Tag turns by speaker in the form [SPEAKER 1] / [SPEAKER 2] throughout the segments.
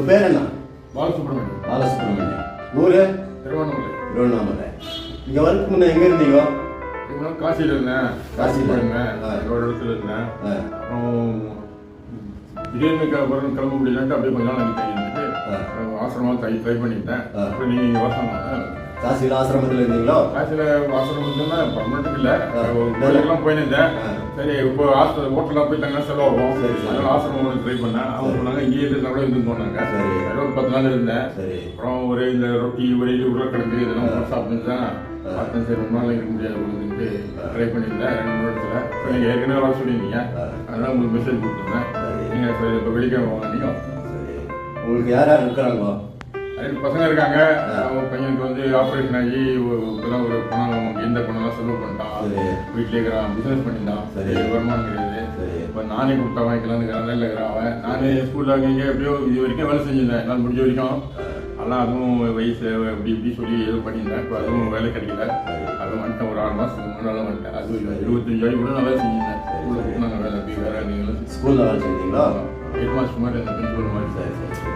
[SPEAKER 1] உங்கள் பேர் என்ன?
[SPEAKER 2] பாலசுப்ரமணியம்.
[SPEAKER 1] பாலசுப்ரமணியம். ஊர்?
[SPEAKER 2] திருவண்ணாமலை.
[SPEAKER 1] திருவண்ணாமலை. இங்கே வரக்கு முன்னே எங்கே இருந்தீங்க?
[SPEAKER 2] காசியில் இருந்தேன்.
[SPEAKER 1] காசியில்
[SPEAKER 2] இருந்தேன். ஒரு இடத்துல இருந்தேன். அப்புறம் திடீர்னு கிளம்ப முடியலன்ட்டு அப்படியே கொஞ்ச நாள் அங்கே இருந்துட்டு ஆசிரமாக ட்ரை பண்ணிட்டேன். அப்புறம் நீங்கள் இங்கே வரணும்.
[SPEAKER 1] காசியில் ஆசிரமத்தில் இருந்தீங்களோ? காசியில்
[SPEAKER 2] ஆசிரமத்துன்னா பர்மனெண்ட் இல்லை, கோயிலுக்கெல்லாம் போயிருந்தேன். சரி இப்போ ஹோட்டலாக போய் தங்கினா செலவாகும். அதனால ஆசிரமம் ட்ரை பண்ணேன். அவங்க சொன்னாங்க இங்கேயே இருந்தா கூட இருந்து போனாங்க. சரி ஒரு 10 நாள் இருந்தேன். அப்புறம் ஒரு இந்த ரொட்டி ஒரு உருளைக்கிழங்கு இதெல்லாம் சாப்பிட்டு தான் பார்த்தேன். சரி ரொம்ப நாள் இருக்க முடியாது கொடுத்துட்டு ட்ரை பண்ணியிருந்தேன் 2 இடத்துல. இப்போ நீங்கள் ஏற்கனவே வர சொல்லியிருந்தீங்க, அதனால் உங்களுக்கு மெசேஜ் கொடுத்துருந்தேன். நீங்கள் சரி இப்போ வெள்ளிக்கிழமை வாங்க. நீங்கள்
[SPEAKER 1] உங்களுக்கு யார் யார் இருக்கிறாங்களோ?
[SPEAKER 2] 2 பசங்க இருக்காங்க. பையனுக்கு வந்து ஆப்ரேஷன் ஆகி இப்போதான் ஒரு பணம் எந்த பணம்லாம் செலவு பண்ணிட்டான். வீட்டிலே இருக்கிறான், பிஸ்னஸ் பண்ணிட்டான். சரி வருமானம் கிடையாது. இப்போ நானே கொடுத்தா வாங்கிக்கலாம்னு நல்ல இருக்கிறான் அவன். நானே ஸ்கூலில் இங்கே எப்படியோ இது வரைக்கும் வேலை செஞ்சிருந்தேன். என்னால் முடிஞ்ச வரைக்கும். ஆனால் அதுவும் வயசு அப்படி இப்படி சொல்லி ஏதோ பண்ணியிருந்தேன். இப்போ அதுவும் வேலை கிடைக்கல. அதுவும் வந்துட்டேன். ஒரு 6 மாதத்துக்கு முன்னாடி வந்துட்டேன். அது 25 கூட நான் வேலை செஞ்சிருந்தேன். ஸ்கூலில் நாங்கள் வேலை அப்படி வேறு நீங்களும்
[SPEAKER 1] ஸ்கூலில் வேலை செஞ்சீங்களா?
[SPEAKER 2] 8 மாதத்துக்கு மாதிரி அந்த பிரின்சிபல் மாதிரி.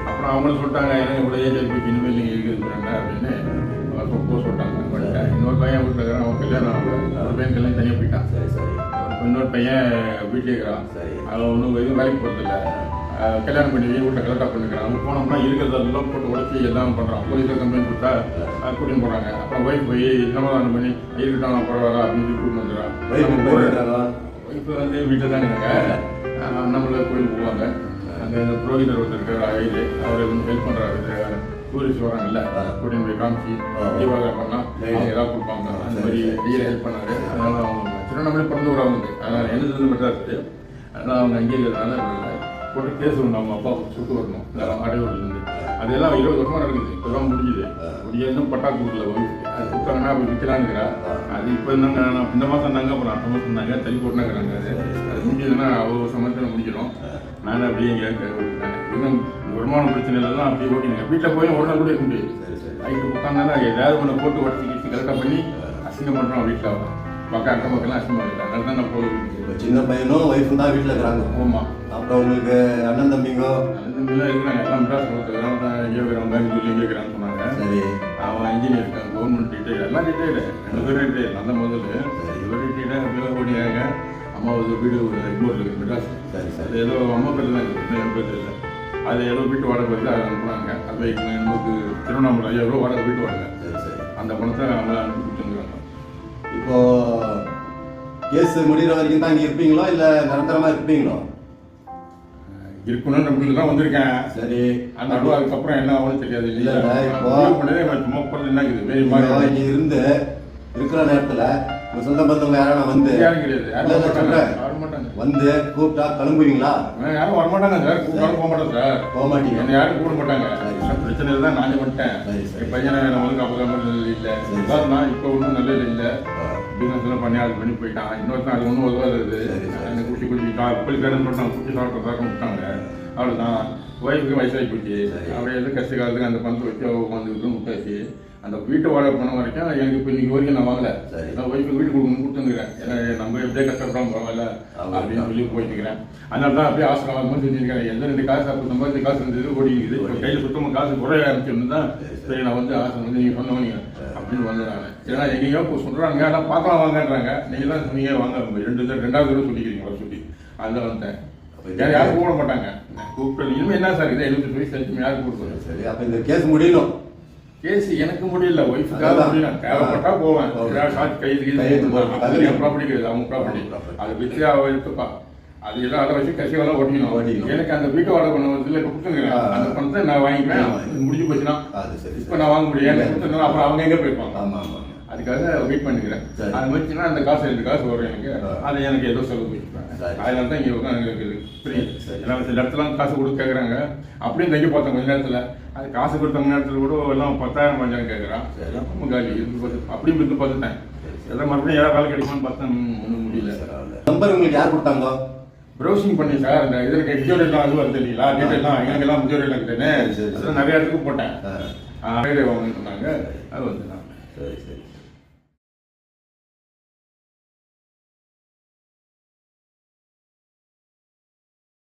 [SPEAKER 2] அப்புறம் அவங்களும் சொல்லிட்டாங்க எனக்கு கூட ஏஜ் ஆகிட்டு இனிமேல் நீங்கள் இருக்கிறாங்க அப்படின்னு போக சொல்லிட்டாங்க. பண்ணிட்டேன். இன்னொரு பையன் வீட்டில் இருக்கிறான். அவன் கல்யாணம் ஆகல. ஒரு பையன் கல்யாணம் தனியாக போயிட்டான். இன்னொரு பையன் வீட்டிலே இருக்கிறான். அவன் ஒன்றும் எதுவும் வேலைக்கு போகிறதில்ல. கல்யாணம் பண்ணி வீட்டில் கரெக்டாக பண்ணிக்கிறான். அவங்க போனோம்னா இருக்கிறதெல்லாம் போட்டு உடச்சி எல்லாம் பண்ணுறான். போலீஸில் கம்ப்ளைண்ட் கொடுத்தா கூட்டின்னு போகிறாங்க. அப்புறம் ஒய்ஃப் போய் சமாதானம் பண்ணி இருக்கட்டும் பரவாயில்ல அப்படின்னு சொல்லி கூட்டின்னு வந்துடுறான். ஒய்ஃப் வந்து வீட்டில் தான் இருக்காங்க. நம்மள கோயிலுக்கு போவாங்க. அங்கே இந்த புரோகிதர் ஒருத்தர் இருக்கிற ஐயரு அவரை வந்து ஹெல்ப் பண்ணுறாரு. டூரிஸ்ட் வராங்கல்ல, கூட்டின்னு போய் காமிச்சு தீபாவளி பண்ணால் அவங்க ஏதாவது கொடுப்பாங்க. அந்த மாதிரி ஐயரை ஹெல்ப் பண்ணாரு. அதனால அவங்க திருவண்ணாமலை பிறந்து விடாமல் அதனால் எனக்கு மெட்ராஸ். அதனால் அவங்க அங்கேயே இருக்கிறதுனால போட்டு கேஸ் ஒன்று அவங்க அப்பா சுட்டு வரணும் அடையூர்லேருந்து. அதெல்லாம் 20 வருஷமாக நடக்குது. இப்போ தான் முடிஞ்சுது. முடியும் பட்டா கொடுக்கல ஒய்ஃபுக்கு. அது கொடுத்தாங்கன்னா அப்படி விற்கலான்னுக்கிறா. அது இப்போ இருந்தாங்க. நான் இந்த மாதம் இருந்தாங்க, அப்புறம் அடுத்த மாதம் இருந்தாங்க. தள்ளி போட்டுனாங்கிறாங்க. அது முடிஞ்சதுன்னா அவ்வளோ சமயத்தில் முடிஞ்சிடும். நானும் அப்படியே எங்கேயாவது விட்டேன். இன்னும் வருமான பிரச்சனைலாம் அப்படியே ஓட்டினேன். வீட்டில் போய் ஒரு நாள் கூட இருக்க முடியாது. நைட்டு உட்காந்தானா ஏதாவது ஒன்று போட்டு உடச்சி கிச்சு கரெக்டாக பண்ணி அசிங்கம் பண்ணுறோம். வீட்டில் பக்கம் அக்கம் பக்கம்லாம் அசிங்கம் இல்லை. அதனால தான் நான் போய்
[SPEAKER 1] சின்ன பையனும் ஒய்ஃபும் தான் வீட்டில் இருக்கிறாங்க.
[SPEAKER 2] ஆமாம்.
[SPEAKER 1] அப்புறம் உங்களுக்கு அண்ணன் தம்பிங்கோ?
[SPEAKER 2] அண்ணன் தம்பிலாம் இருக்கிறாங்க. எல்லாம் மெட்ராஸ் இருக்கிறாங்க. தான் எங்கேயோ இருக்கிறாங்க. பெங்களூர்ல எங்கேயோ இருக்கிறான்னு சொன்னாங்க. சரி அவன் இன்ஜினியர் இருக்கான். Government retire. எல்லாம் ரிட்டையர்டு. 2 பேரும் ரிட்டையர். அந்த முதல்ல இவர் ரிட்டையர்டாக அப்படியே ஓடியாங்க. அம்மா ஒரு வீடு ஒரு எக்மோரில் இருக்குது மெட்ராஸ். அது ஏதோ அம்மா பேர் தான் இருக்குது. என் பேர் இல்லை. அது ஏதோ வீட்டு வாடகை வந்து அதை அனுப்புனாங்க. அது நமக்கு திருவண்ணாமலை 5000 ரூபா வாடகை வீட்டு வாடகை. அந்த பணத்தை அவங்க அனுப்பி கொடுத்துருக்காங்க.
[SPEAKER 1] இப்போது கேஸ் முடிகிற வரைக்கும் தான் இங்கே இருப்பீங்களோ இல்லை நிரந்தரமாக இருப்பீங்களோ?
[SPEAKER 2] இருக்கணும்னு நம்பிக்கையில் தான் வந்திருக்கேன். சரி அந்த அதுக்கப்புறம் என்ன ஆகும்னு தெரியாது. இல்லை இப்போ சும்மா போகிறது என்ன இருக்குது வேறு மாதிரி
[SPEAKER 1] இங்கே இருந்து இருக்கிற நேரத்தில் உங்கள் சொந்த பந்தவங்க யாரும் வந்து
[SPEAKER 2] யாரும் கிடையாது. யாரும்
[SPEAKER 1] வந்து கூப்பிட்டா கிளம்புவீங்களா?
[SPEAKER 2] யாரும் வரமாட்டாங்க சார். கூப்பிட்டாலும் போக மாட்டோம் சார்.
[SPEAKER 1] போக மாட்டீங்க.
[SPEAKER 2] என்ன யாரும் கூட மாட்டாங்க. பிரச்சனையில் தான் நானே வந்துட்டேன். என் பையனை நான் வந்து காப்பாற்ற இல்லை. நான் இப்போ ஒன்றும் நல்லது இல்லை. பிஸ்னஸ்லாம் பண்ணி அது பண்ணி போயிட்டான். இன்னொருத்தான் அது ஒன்றும் உதவாது. எனக்கு குடிச்சு புளிக்கடன் போட்டான். குடிச்சு சாப்பிட்றதாக விட்டாங்க. அவ்வளோதான். ஒய்ஃபுக்கு வயசாகி போச்சு. அவள் எதுவும் கஷ்ட காலத்துக்கு அந்த பணத்தை வச்சு வந்துருக்கு முட்டாச்சு. அந்த வீட்டு வாடகை பணம் வரைக்கும் எனக்கு இப்போ இன்னைக்கு வரைக்கும் நான் வாங்கலை. நான் ஒய்ஃபுக்கு வீட்டு கொடுத்துருக்கிறேன். ஏன்னா நம்ம எப்படியே கஷ்டப்படாமல் பரவாயில்ல அப்படின்னு சொல்லி போயிட்டுக்கிறேன். அதனால தான் அப்படியே ஆசிரமமாக செஞ்சுருக்கேன். எந்த 2 காசு அப்போ சம்பாதிச்சு காசு இருந்தது ஓடிக்குது. இப்போ கையில் சுத்தமாக காசு குறைய ஆரம்பிச்சிருந்து தான் சரி நான் வந்து ஆசிரம் வந்து நீங்கள் சொன்னவங்க அப்படின்னு வந்து நான். ஏன்னா எங்கேயோ இப்போ சொல்கிறாங்க. ஆனால் பார்க்கலாம் வாங்கன்றாங்க. நீங்கள் தான் சொன்னீங்க வாங்க 2வது தடவை சொல்லிக்கிறீங்க வர சொல்லி. அதில் வந்தேன். யாரும் கூட மாட்டாங்க. கூப்பிட்டு இனிமேல் என்ன சார் இதை 78 வயசு ஆச்சு யாரும் கூப்பிடுவாங்க.
[SPEAKER 1] சரி அப்போ இந்த கேஸ் முடியணும்.
[SPEAKER 2] கேஸ் எனக்கு முடியல. ஒய்ஃபுக்காக முடியல. தேவைப்பட்டா போவேன். கைது ப்ராப்பர்ட்டி கிடையாது. அவங்க ப்ராப்பர்ட்டி அதை வச்சு அவள் எடுத்துப்பா. அது எல்லாம் அதை வச்சு கசிவெல்லாம் ஓட்டிக்கணும். எனக்கு அந்த வீட்டு வாடகை பண்ண வந்து இப்போ கொடுத்துருங்க. அந்த பணத்தை நான் வாங்கிப்பேன். முடிஞ்சு போச்சுன்னா இப்போ நான் வாங்க முடியாது. அப்புறம் அவங்க எங்கே போயிருப்பாங்க. ஆமாம் ஆமாம். அதுக்காக வெயிட் பண்ணிக்கிறேன். அது வச்சுன்னா அந்த காசு 2 காசு வரும் எனக்கு. அதை எனக்கு ஏதோ செலவு வச்சுப்பேன். அதனால தான் இங்கே உட்காந்து ஃப்ரீ. ஏன்னா சில இடத்துலாம் காசு கொடுத்து கேட்குறாங்க. அப்படியும் தங்கி பார்த்தேன் கொஞ்ச நேரத்தில். அது காசு கொடுத்த நேரத்தில் கூட எல்லாம் 10,000 5,000 கேட்குறான். ரொம்ப காலி இருந்து பார்த்து அப்படியும் இருந்து பார்த்துட்டேன். எல்லாம் மறுபடியும் ஏதாவது வேலை கிடைக்குமான்னு பார்த்தேன். ஒன்றும் முடியல.
[SPEAKER 1] நம்பர் உங்களுக்கு யார் கொடுத்தாங்க?
[SPEAKER 2] ப்ரௌசிங் பண்ணி சார். இந்த இதில் எக்ஸோரேட்லாம் அது வருது இல்லைங்களா? டீட்டெயிலாம் எங்களுக்கெல்லாம் முஜோரேட்லாம் கிட்டேன்னு அதெல்லாம் நிறைய இடத்துக்கு போட்டேன். வாங்கன்னு சொன்னாங்க. அது வந்து நான் சரி சரி